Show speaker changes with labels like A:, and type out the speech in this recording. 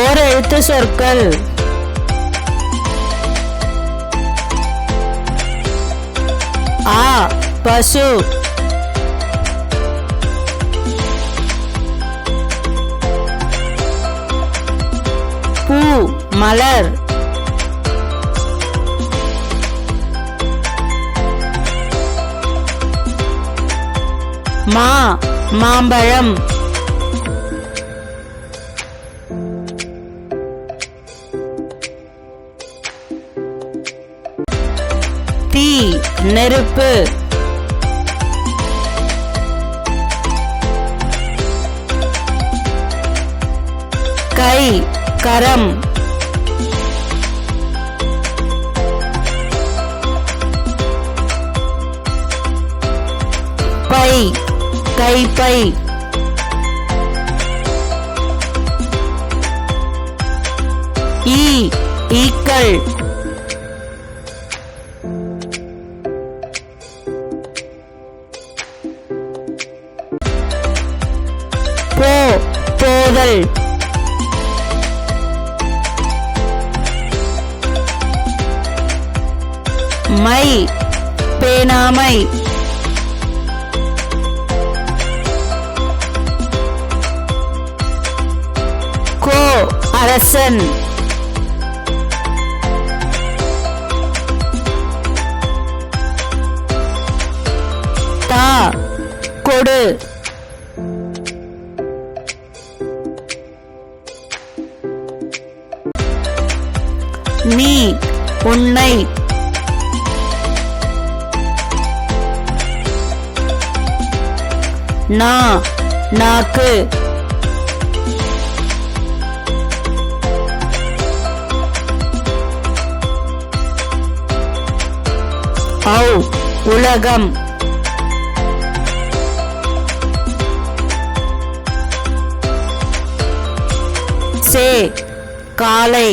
A: ஓரெழுத்து சொற்கள். ஆ பசு. பூ மலர். மா மாம்பழம். தீ நெருப்பு. கை கரம். பை கைப்பை. ஈ ஈக்கள். போ போதல். மை பேணாமை. கோ அரசன். தா கொடு. நீ உன்னை. நா நாக்கு. ஔ உலகம். சே காலை.